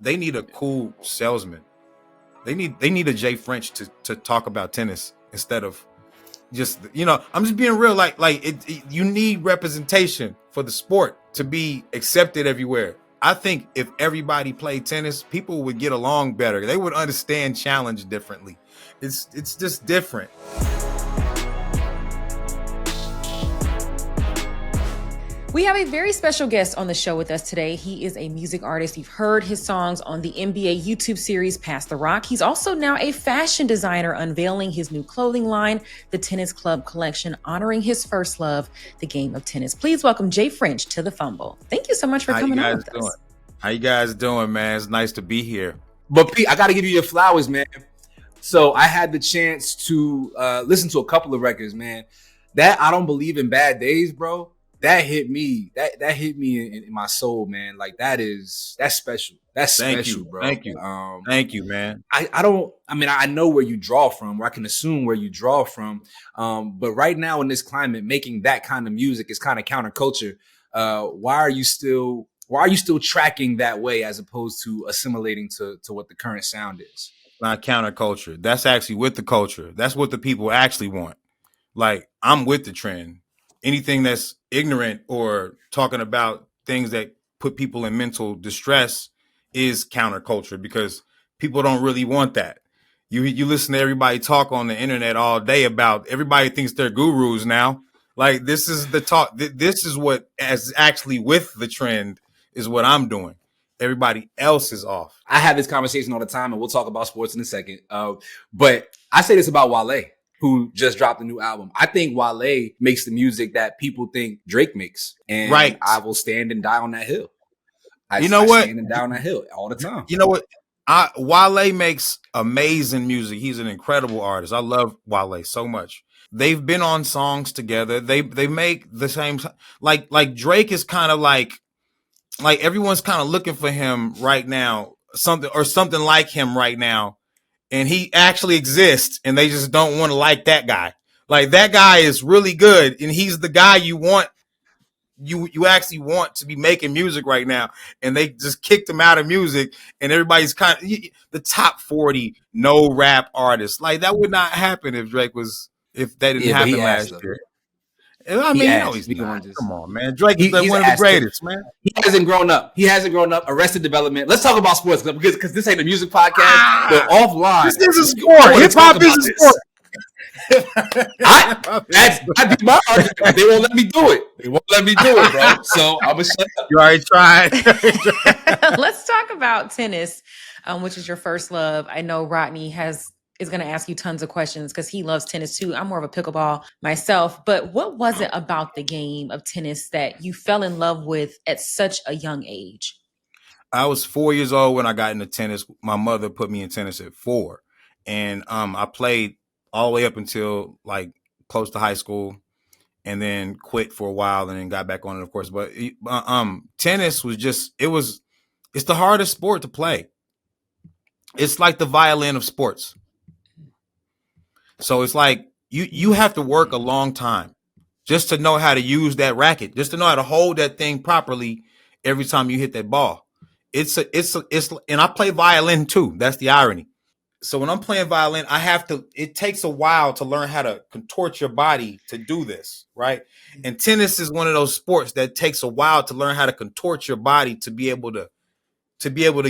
they need a cool salesman. They need a Jay French to talk about tennis instead of just, I'm just being real. You need representation for the sport to be accepted everywhere. I think if everybody played tennis, people would get along better. They would understand challenge differently. It's just different. We have a very special guest on the show with us today. He is a music artist. You've heard his songs on the NBA YouTube series, Pass the Rock. He's also now a fashion designer, unveiling his new clothing line, the Tennis Club Collection, honoring his first love, the game of tennis. Please welcome Jay French to the Fumble. Thank you so much for coming on with us. How you guys doing, man? It's nice to be here. But Pete, I got to give you your flowers, man. So I had the chance to listen to a couple of records, man. That I Don't Believe in Bad Days, bro. That hit me. That hit me in my soul, man. Like that's special. That's special, bro. Thank you. Thank you, man. I know where you draw from, or I can assume where you draw from. But right now in this climate, making that kind of music is kind of counterculture. Why are you still tracking that way as opposed to assimilating to what the current sound is? Not counterculture. That's actually with the culture. That's what the people actually want. Like, I'm with the trend. Anything that's ignorant or talking about things that put people in mental distress is counterculture, because people don't really want that. You listen to everybody talk on the internet all day about, everybody thinks they're gurus now. Like, this is the talk. This is what is actually with the trend is what I'm doing. Everybody else is off. I have this conversation all the time, and we'll talk about sports in a second. But I say this about Wale, who just dropped a new album. I think Wale makes the music that people think Drake makes. And right. I will stand and die on that hill. I stand and die on that hill all the time. You know what? Wale makes amazing music. He's an incredible artist. I love Wale so much. They've been on songs together. They make the same, like Drake is kind of like everyone's kind of looking for him right now, something like him right now. And he actually exists, and they just don't want to like that guy. Like, that guy is really good, and he's the guy you want. You actually want to be making music right now, and they just kicked him out of music, and everybody's kind of the top 40 no rap artists. Like, that would not happen if that didn't happen last year. I mean, he's not. Come on, man. Drake is one of the greatest, man. He hasn't grown up. Arrested Development. Let's talk about sports because this ain't a music podcast. But offline, this is a sport. Hip hop is a sport. I'd be my argument. They won't let me do it. Bro. So I'm gonna shut up. You already tried. Let's talk about tennis, which is your first love. I know Rodney is going to ask you tons of questions because he loves tennis too. I'm more of a pickleball myself. But what was it about the game of tennis that you fell in love with at such a young age? I was 4 years old when I got into tennis. My mother put me in tennis at 4. And I played all the way up until like close to high school, and then quit for a while and then got back on it, of course. But tennis was it's the hardest sport to play. It's like the violin of sports. So it's like you have to work a long time just to know how to use that racket, just to know how to hold that thing properly every time you hit that ball. And I play violin too. That's the irony. So when I'm playing violin, it takes a while to learn how to contort your body to do this, right? And tennis is one of those sports that takes a while to learn how to contort your body to be able to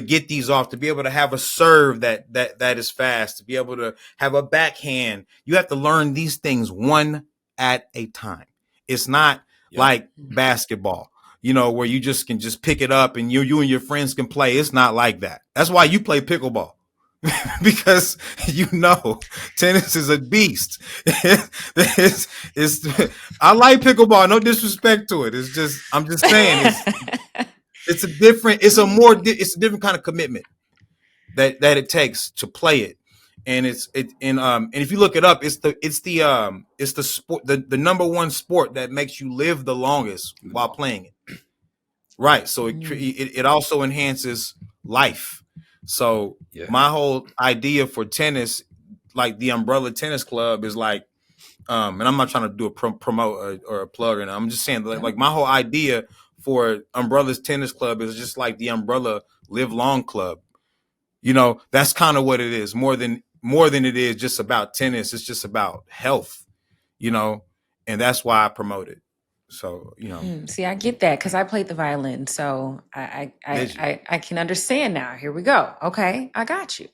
get these off, to be able to have a serve that is fast, to be able to have a backhand. You have to learn these things one at a time. It's not like basketball, where you just can pick it up and you and your friends can play. It's not like that. That's why you play pickleball. Because tennis is a beast. I like pickleball, no disrespect to it. I'm just saying it's a different kind of commitment that it takes to play it. And and if you look it up, it's the sport, the number one sport that makes you live the longest while playing it. Right. So it also enhances life. So my whole idea for tennis, like the Umbrella Tennis Club, is like, and I'm not trying to do a promote or a plug, and I'm just saying like my whole idea for Umbrella's Tennis Club is just like the umbrella live long club. You know, that's kind of what it is. More than it is just about tennis. It's just about health, you know, and that's why I promote it. So, you know. See, I get that because I played the violin, so Did you? I can understand now. Here we go. Okay, I got you.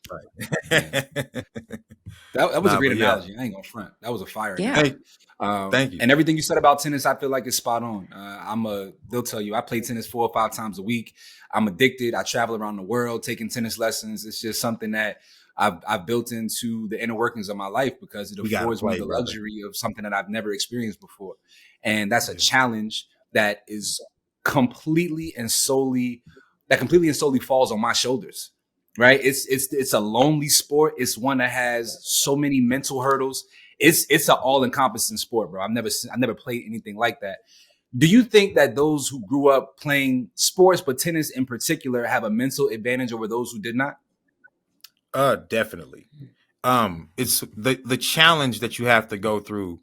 That was a great but yeah. analogy. I ain't gonna front. That was a fire Yeah. analogy. Thank you. And everything you said about tennis, I feel like it's spot on. They'll tell you, I play tennis 4 or 5 times a week. I'm addicted. I travel around the world taking tennis lessons. It's just something that I've built into the inner workings of my life because it affords me the luxury of something that I've never experienced before. And that's a challenge that is completely and solely falls on my shoulders. Right. It's a lonely sport. It's one that has so many mental hurdles. It's an all-encompassing sport, bro. I've never played anything like that. Do you think that those who grew up playing sports, but tennis in particular, have a mental advantage over those who did not? Definitely. It's the challenge that you have to go through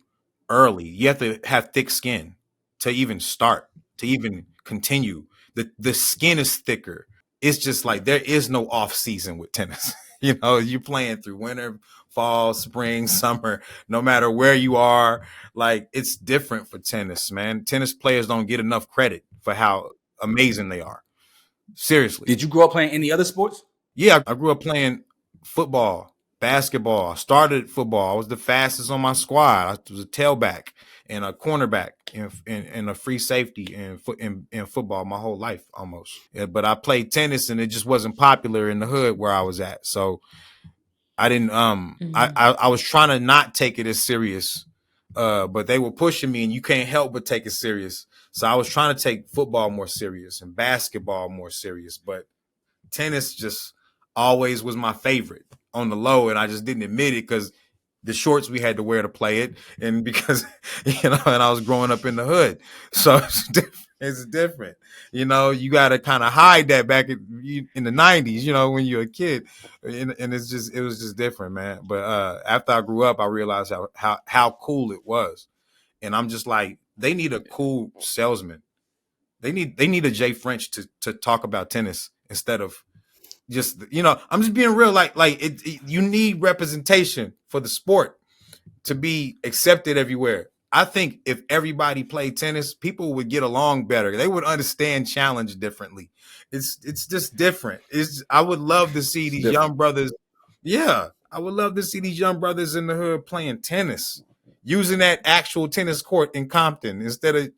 early. You have to have thick skin to even start, to even continue. The skin is thicker. It's just like there is no off season with tennis. You know, you're playing through winter, fall, spring, summer, no matter where you are. Like, it's different for tennis, man. Tennis players don't get enough credit for how amazing they are. Seriously. Did you grow up playing any other sports? Yeah, I grew up playing football, basketball. I started football. I was the fastest on my squad. I was a tailback and a cornerback and a free safety in football my whole life almost. Yeah, but I played tennis and it just wasn't popular in the hood where I was at. So I didn't I was trying to not take it as serious. But they were pushing me and you can't help but take it serious. So I was trying to take football more serious and basketball more serious, but tennis just always was my favorite on the low, and I just didn't admit it because the shorts we had to wear to play it, and because and I was growing up in the hood, so it's different. You know, you got to kind of hide that back in the '90s. When you're a kid, and it was just different, man. But after I grew up, I realized how cool it was, and I'm just like, they need a cool salesman. They need a Jay French to talk about tennis instead of just, I'm just being real. Like you need representation for the sport to be accepted everywhere. I think if everybody played tennis, people would get along better. They would understand challenge differently. It's just different. I would love to see these young brothers. Yeah, I would love to see these young brothers in the hood playing tennis, using that actual tennis court in Compton instead of,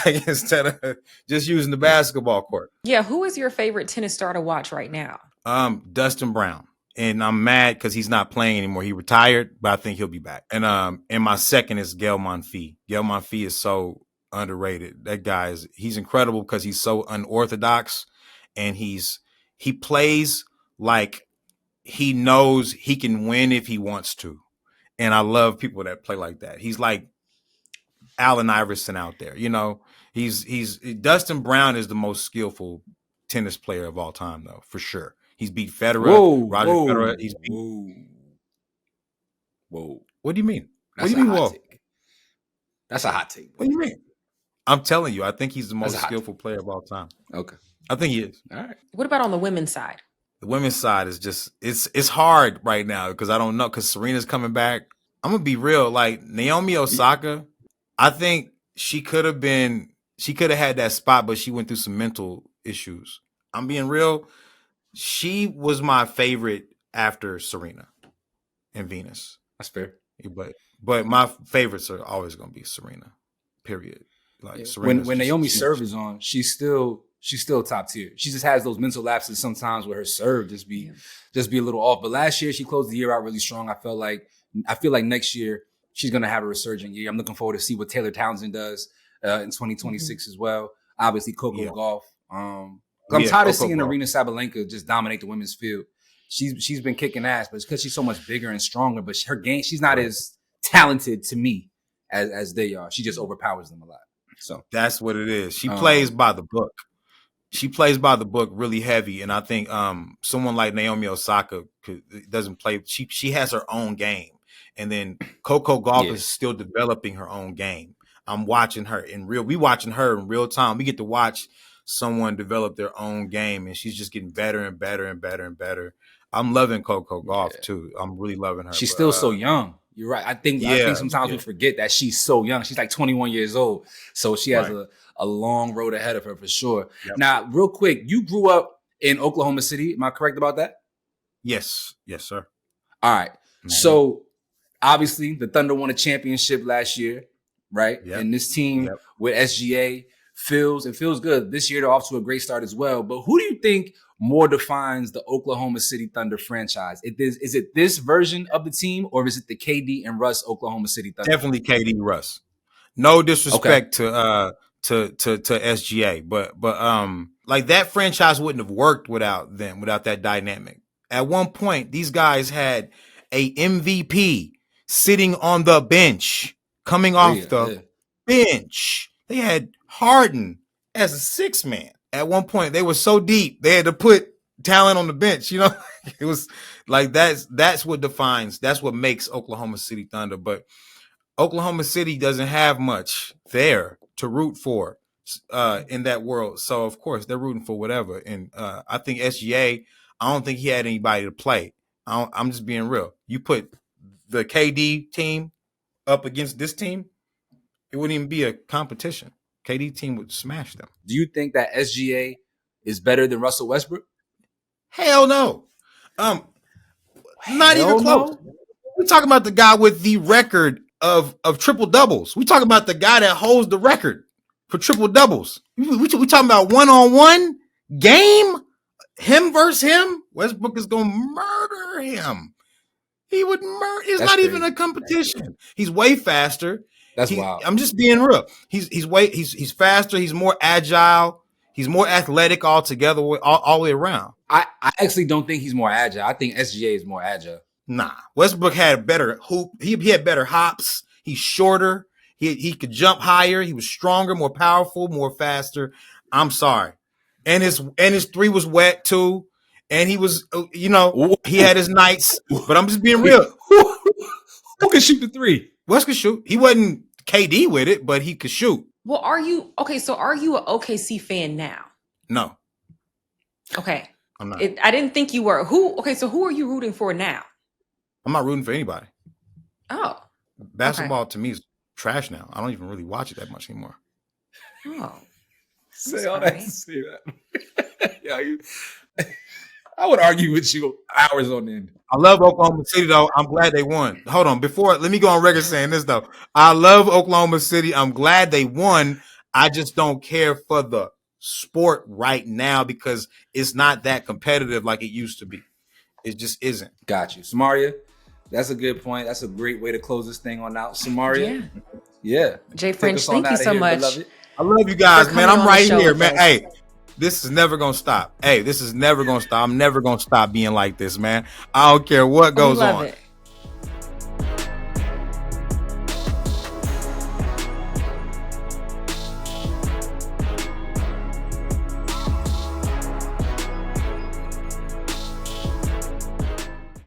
instead of just using the basketball court. Yeah. Who is your favorite tennis star to watch right now? Dustin Brown. And I'm mad because he's not playing anymore. He retired, but I think he'll be back. And my second is Gael Monfils. Gael Monfils is so underrated. That guy he's incredible because he's so unorthodox, and he plays like he knows he can win if he wants to. And I love people that play like that. He's like Allen Iverson out there. He's Dustin Brown is the most skillful tennis player of all time, though, for sure. He's beat Federer, Roger Federer. He's beat. Whoa. What do you mean? That's what do you mean, whoa? Take. That's a hot take. What do you mean? I'm telling you, I think he's the most skillful player of all time. Okay. I think he is. All right. What about on the women's side? The women's side is just, it's hard right now because I don't know, because Serena's coming back. I'm going to be real. Like, Naomi Osaka, I think she could have had that spot, but she went through some mental issues. I'm being real. She was my favorite after Serena and Venus. That's fair. But my favorites are always going to be Serena, period. Like, when Naomi's serve is on, she's still top tier. She just has those mental lapses sometimes where her serve just be a little off. But last year she closed the year out really strong. I feel like next year she's going to have a resurgent year. I'm looking forward to see what Taylor Townsend does in 2026 as well. Obviously Coco Gauff. I'm tired of seeing Arena Sabalenka just dominate the women's field. She's been kicking ass, but it's because she's so much bigger and stronger. But her game, she's not as talented to me as they are. She just overpowers them a lot. So that's what it is. She plays by the book. She plays by the book really heavy, and I think someone like Naomi Osaka doesn't play. She has her own game, and then Coco Gauff is still developing her own game. I'm watching her in real. We watching her in real time. We get to watch someone develop their own game, and she's just getting better and better and better and better. I'm loving Coco Gauff too. I'm really loving her. She's still so young. You're right. I think sometimes we forget that she's so young. She's like 21 years old. So she has a long road ahead of her for sure. Yep. Now, real quick, you grew up in Oklahoma City. Am I correct about that? Yes. Yes, sir. All right. Mm-hmm. So obviously the Thunder won a championship last year, right? Yep. And this team with SGA feels good. This year they're off to a great start as well. But who do you think more defines the Oklahoma City Thunder franchise? Is it this version of the team, or is it the KD and Russ Oklahoma City Thunder? Definitely KD Russ. No disrespect to SGA, but like that franchise wouldn't have worked without them, without that dynamic. At one point, these guys had a MVP sitting on the bench, coming off the bench. They had Harden as a 6-man. At one point, they were so deep they had to put talent on the bench. You know, it was like that's what makes Oklahoma City Thunder. But Oklahoma City doesn't have much there to root for in that world. So of course they're rooting for whatever. And I think SGA, I don't think he had anybody to play. I'm just being real. You put the KD team up against this team, it wouldn't even be a competition. KD team would smash them. Do you think that SGA is better than Russell Westbrook? Hell no. Not even close. We're talking about the guy with the record of triple doubles. We talking about the guy that holds the record for triple doubles. We talking about one-on-one game. Him versus him. Westbrook is gonna murder him. He would murder. It's not even a competition. He's way faster. That's wild. I'm just being real. He's faster. He's more agile. He's more athletic altogether, all the way around. I actually don't think he's more agile. I think SGA is more agile. Nah, Westbrook had better hoop. He had better hops. He's shorter. He could jump higher. He was stronger, more powerful, more faster. I'm sorry, and his three was wet too. And he was, he had his nights. But I'm just being real. Who can shoot the three? West could shoot. He wasn't KD with it, but he could shoot. Well, are you an OKC fan now? No. Okay. I'm not. I didn't think you were. So who are you rooting for now? I'm not rooting for anybody. Oh. Basketball to me is trash now. I don't even really watch it that much anymore. Oh. Say all that to say that. Yeah, I would argue with you hours on end. I love Oklahoma City, though. I'm glad they won. Hold on. Let me go on record saying this, though. I love Oklahoma City. I'm glad they won. I just don't care for the sport right now because it's not that competitive like it used to be. It just isn't. Got you. Samaria, that's a good point. That's a great way to close this thing on out. Samaria. Yeah. Jay French, thank you so much. I love you guys, man. I'm right here, man. Hey. This is never going to stop. Hey, this is never going to stop. I'm never going to stop being like this, man. I don't care what goes on.